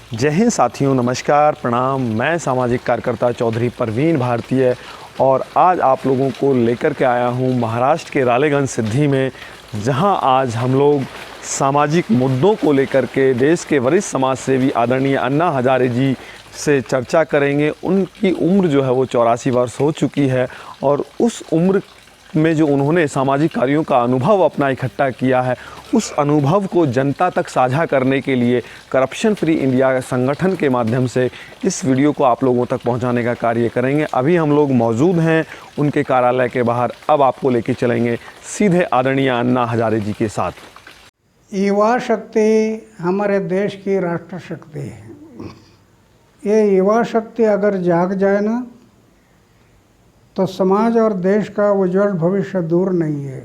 जय हिंद साथियों, नमस्कार, प्रणाम। मैं सामाजिक कार्यकर्ता चौधरी परवीन भारतीय और आज आप लोगों को लेकर के आया हूं महाराष्ट्र के रालेगंज सिद्धि में, जहां आज हम लोग सामाजिक मुद्दों को लेकर के देश के वरिष्ठ समाज सेवी आदरणीय अन्ना हजारे जी से चर्चा करेंगे। उनकी उम्र जो है वो 84 वर्ष हो चुकी है और उस उम्र में जो उन्होंने सामाजिक कार्यों का अनुभव अपना इकट्ठा किया है, उस अनुभव को जनता तक साझा करने के लिए करप्शन फ्री इंडिया संगठन के माध्यम से इस वीडियो को आप लोगों तक पहुंचाने का कार्य करेंगे। अभी हम लोग मौजूद हैं उनके कार्यालय के बाहर। अब आपको लेके चलेंगे सीधे आदरणीय अन्ना हजारे जी के साथ। युवा शक्ति हमारे देश की राष्ट्र शक्ति है। ये युवा शक्ति अगर जाग जाए ना तो समाज और देश का उज्जवल भविष्य दूर नहीं है।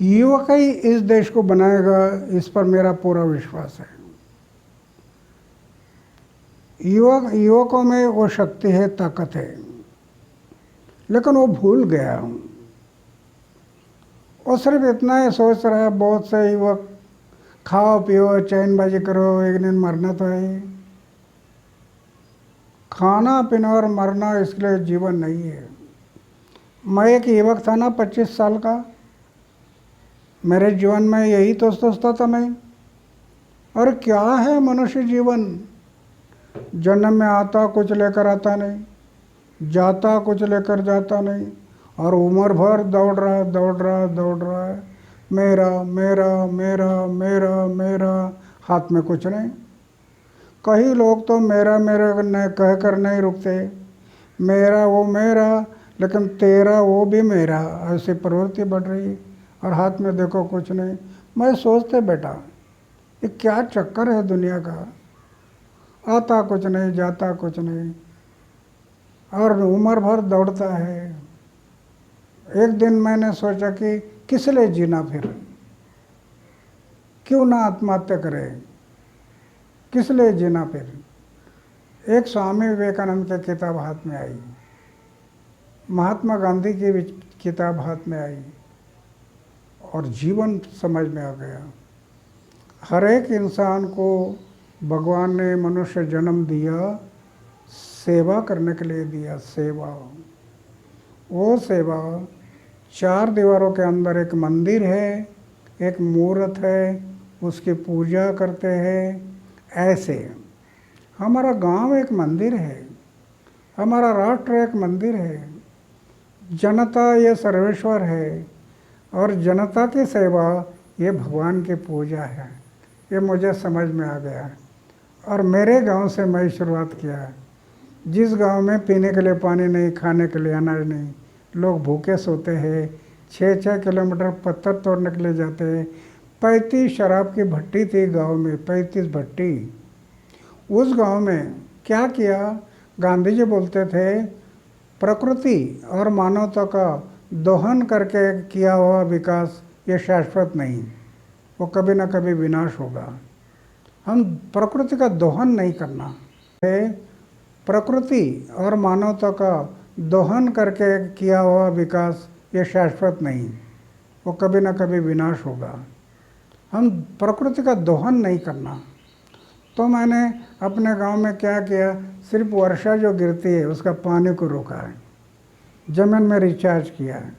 युवक ही इस देश को बनाएगा, इस पर मेरा पूरा विश्वास है। युवकों में वो शक्ति है, ताकत है, लेकिन वो भूल गया हूँ। वो सिर्फ इतना ही सोच रहा है, बहुत से युवक खाओ पियो चैनबाजी करो, एक दिन मरना तो है। खाना पीना और मरना इसके लिए जीवन नहीं है। मैं एक युवक था ना, 25 साल का। मेरे जीवन में यही तो सोचता था मैं, और क्या है मनुष्य जीवन। जन्म में आता कुछ लेकर आता नहीं, जाता कुछ लेकर जाता नहीं, और उम्र भर दौड़ रहा है। मेरा मेरा मेरा मेरा मेरा, हाथ में कुछ नहीं। कई लोग तो मेरा मेरा कह कर नहीं रुकते, मेरा वो मेरा, लेकिन तेरा वो भी मेरा, ऐसी प्रवृत्ति बढ़ रही। और हाथ में देखो कुछ नहीं। मैं सोचते बेटा, ये क्या चक्कर है दुनिया का। आता कुछ नहीं, जाता कुछ नहीं, और उम्र भर दौड़ता है। एक दिन मैंने सोचा कि किस लिए जीना, फिर क्यों ना आत्महत्या करें, किस लिए जीना फिर। एक स्वामी विवेकानंद की किताब हाथ में आई, महात्मा गांधी की भी किताब हाथ में आई, और जीवन समझ में आ गया। हर एक इंसान को भगवान ने मनुष्य जन्म दिया, सेवा करने के लिए दिया। सेवा, वो सेवा 4 दीवारों के अंदर एक मंदिर है, एक मूर्त है, उसकी पूजा करते हैं। ऐसे हमारा गांव एक मंदिर है, हमारा राष्ट्र एक मंदिर है। जनता ये सर्वेश्वर है, और जनता की सेवा ये भगवान की पूजा है। ये मुझे समझ में आ गया, और मेरे गांव से मैं शुरुआत किया। जिस गांव में पीने के लिए पानी नहीं, खाने के लिए अनाज नहीं, लोग भूखे सोते हैं, 6-6 किलोमीटर पत्थर तोड़ने के लिए जाते हैं। 35 शराब की भट्टी थी गांव में, 35 भट्टी। उस गांव में क्या किया, गांधी जी बोलते थे, प्रकृति और मानवता का दोहन करके किया हुआ विकास ये शाश्वत नहीं, वो कभी ना कभी विनाश होगा। हम प्रकृति का दोहन नहीं करना है। प्रकृति और मानवता का दोहन करके किया हुआ विकास ये शाश्वत नहीं, वो कभी ना कभी विनाश होगा। हम प्रकृति का दोहन नहीं करना। तो मैंने अपने गांव में क्या किया, सिर्फ वर्षा जो गिरती है उसका पानी को रोका है, ज़मीन में रिचार्ज किया है,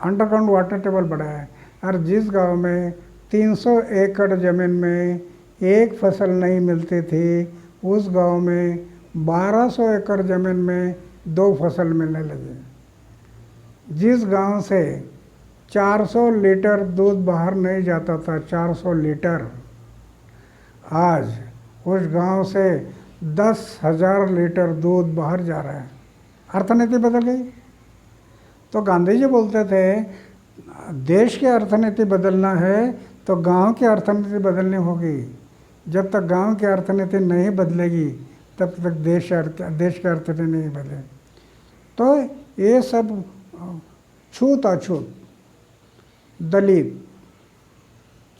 अंडरग्राउंड वाटर टेबल बढ़ाया है। और जिस गांव में 300 एकड़ ज़मीन में एक फसल नहीं मिलती थी, उस गांव में 1200 एकड़ ज़मीन में 2 फसल मिलने लगी। जिस गांव से 400 लीटर दूध बाहर नहीं जाता था, 400 लीटर, आज उस गांव से 10,000 लीटर दूध बाहर जा रहा है। अर्थनीति बदल गई। तो गांधी जी बोलते थे, देश की अर्थनीति बदलना है तो गांव की अर्थनीति बदलनी होगी। जब तक गांव की अर्थनीति नहीं बदलेगी तब तक देश की अर्थनीति नहीं बदले। तो ये सब छूत-अछूत, दलित,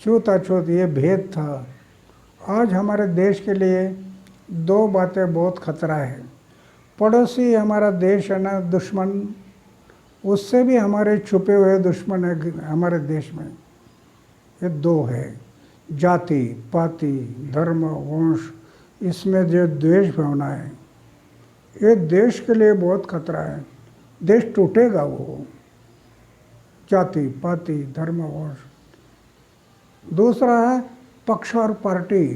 छूत-अछूत, ये भेद था। आज हमारे देश के लिए 2 बातें बहुत खतरा है। पड़ोसी हमारा देश है ना, दुश्मन, उससे भी हमारे छुपे हुए दुश्मन है हमारे देश में। ये 2 है। जाति पाति धर्म वंश, इसमें जो द्वेष भावना है, ये देश के लिए बहुत खतरा है। देश टूटेगा वो, जाति पाति धर्म वंश। दूसरा है पक्ष और पार्टी।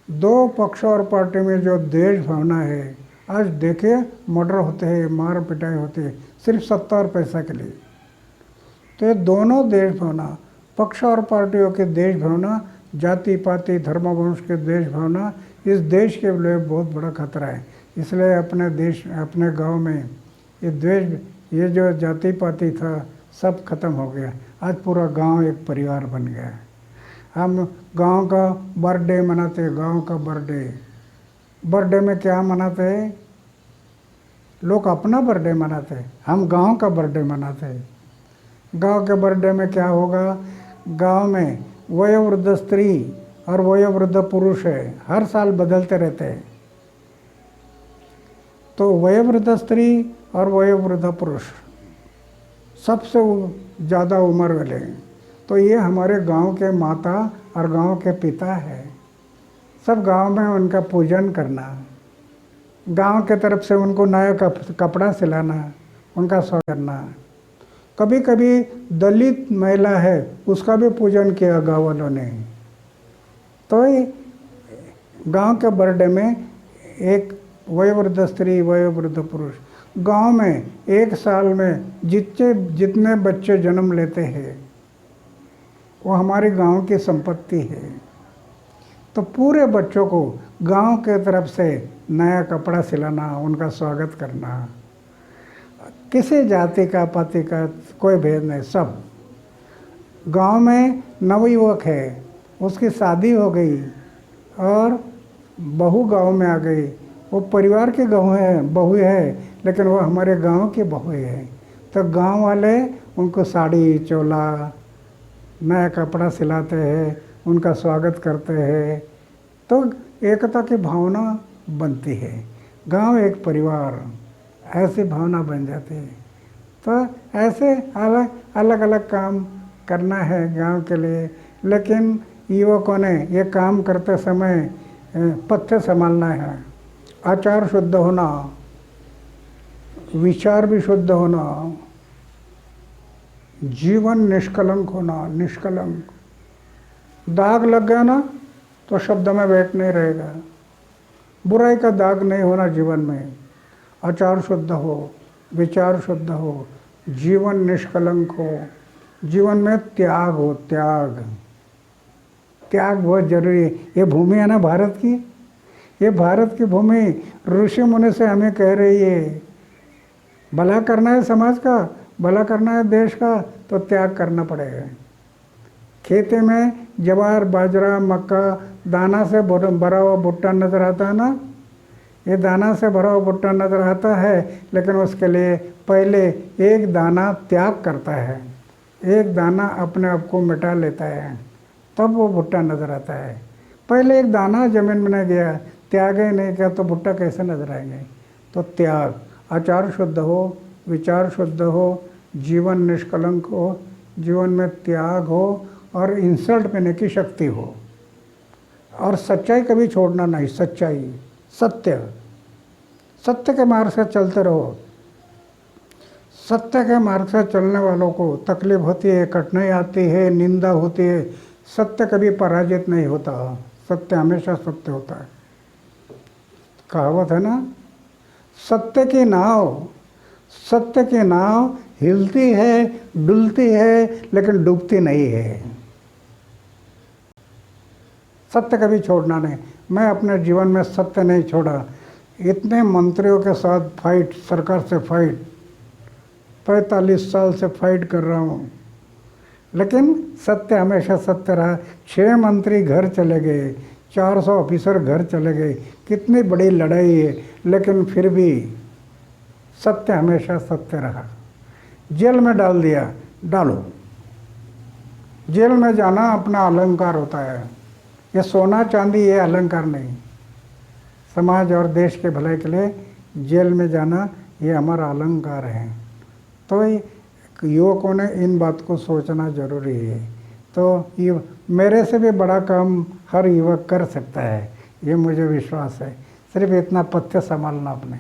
दो पक्ष और पार्टी में जो द्वेष भावना है, आज देखिए मर्डर होते हैं, मार पिटाई होती है सिर्फ सत्ता और पैसा के लिए। तो ये दोनों देश भावना, पक्ष और पार्टियों के देश भावना, जाति पाति धर्म वंश के देश भावना, इस देश के लिए बहुत बड़ा खतरा है। इसलिए अपने देश, अपने गांव में ये द्वेष, ये जो जाति पाति था सब खत्म हो गया। आज पूरा गांव एक परिवार बन गया है। हम गांव का बर्थडे मनाते हैं, गांव का बर्थडे में क्या मनाते हैं? लोग अपना बर्थडे मनाते हैं, हम गांव का बर्थडे मनाते हैं। गांव के बर्थडे में क्या होगा? गांव में वयोवृद्ध स्त्री और वयोवृद्ध पुरुष है, हर साल बदलते रहते हैं। तो वयोवृद्ध स्त्री और वयोवृद्ध पुरुष सबसे ज़्यादा उम्र वाले हैं। तो ये हमारे गांव के माता और गांव के पिता है। सब गांव में उनका पूजन करना, गांव के तरफ से उनको नया कपड़ा सिलाना, उनका स्वागत करना। कभी कभी दलित महिला है, उसका भी पूजन किया गाँव वालों ने। तो गांव के बर्थडे में एक वयोवृद्ध स्त्री वयोवृद्ध पुरुष, गांव में एक साल में जितने बच्चे जन्म लेते हैं वो हमारे गांव की संपत्ति है। तो पूरे बच्चों को गांव के तरफ से नया कपड़ा सिलाना, उनका स्वागत करना, किसी जाति का पाति का कोई भेद नहीं। सब गांव में नवयुवक है, उसकी शादी हो गई और बहू गांव में आ गई, वो परिवार के बहू है, लेकिन वो हमारे गांव की बहू है। तो गांव वाले उनको साड़ी चोला नया कपड़ा सिलाते हैं, उनका स्वागत करते हैं। तो एकता की भावना बनती है। गांव एक परिवार, ऐसी भावना बन जाती है। तो ऐसे अलग अलग काम करना है गांव के लिए। लेकिन युवकों ने ये काम करते समय पथ्य संभालना है। आचार शुद्ध होना, विचार भी शुद्ध होना, जीवन निष्कलंक होना। निष्कलंक, दाग लग गया ना तो शब्द में बैठ नहीं रहेगा। बुराई का दाग नहीं होना जीवन में। आचार शुद्ध हो, विचार शुद्ध हो, जीवन निष्कलंक हो, जीवन में त्याग हो। त्याग बहुत जरूरी है। ये भूमि है ना भारत की, ये भारत की भूमि ऋषि मुनि से हमें कह रही है, भला करना है समाज का, भला करना है देश का, तो त्याग करना पड़ेगा। खेती में ज्वार बाजरा मक्का दाना से भरा हुआ भुट्टा नजर आता है ना, ये दाना से भरा हुआ भुट्टा नजर आता है, लेकिन उसके लिए पहले एक दाना त्याग करता है, एक दाना अपने आप को मिटा लेता है, तब वो भुट्टा नजर आता है। पहले एक दाना जमीन में नहीं गया, त्याग ही नहीं किया, तो भुट्टा कैसे नजर आएंगे? तो त्याग, आचार शुद्ध हो, विचार शुद्ध हो, जीवन निष्कलंक हो, जीवन में त्याग हो और इंसल्ट करने की शक्ति हो, और सच्चाई कभी छोड़ना नहीं। सच्चाई, सत्य के मार्ग से चलते रहो। सत्य के मार्ग से चलने वालों को तकलीफ होती है, कठिनाई आती है, निंदा होती है, सत्य कभी पराजित नहीं होता। सत्य हमेशा सत्य होता है। कहावत है ना, सत्य की नाव हिलती है, डुलती है, लेकिन डूबती नहीं है। सत्य कभी छोड़ना नहीं। मैं अपने जीवन में सत्य नहीं छोड़ा। इतने मंत्रियों के साथ फाइट, सरकार से फाइट, 45 साल से फाइट कर रहा हूँ, लेकिन सत्य हमेशा सत्य रहा। 6 मंत्री घर चले गए, 400 ऑफिसर घर चले गए, कितनी बड़ी लड़ाई है, लेकिन फिर भी सत्य हमेशा सत्य रहा। जेल में डाल दिया, डालो। जेल में जाना अपना अलंकार होता है। ये सोना चांदी ये अलंकार नहीं। समाज और देश के भलाई के लिए जेल में जाना ये हमारा अलंकार है। तो युवकों ने इन बात को सोचना जरूरी है। तो ये मेरे से भी बड़ा काम हर युवक कर सकता है, ये मुझे विश्वास है। सिर्फ इतना पथ्य संभालना अपने।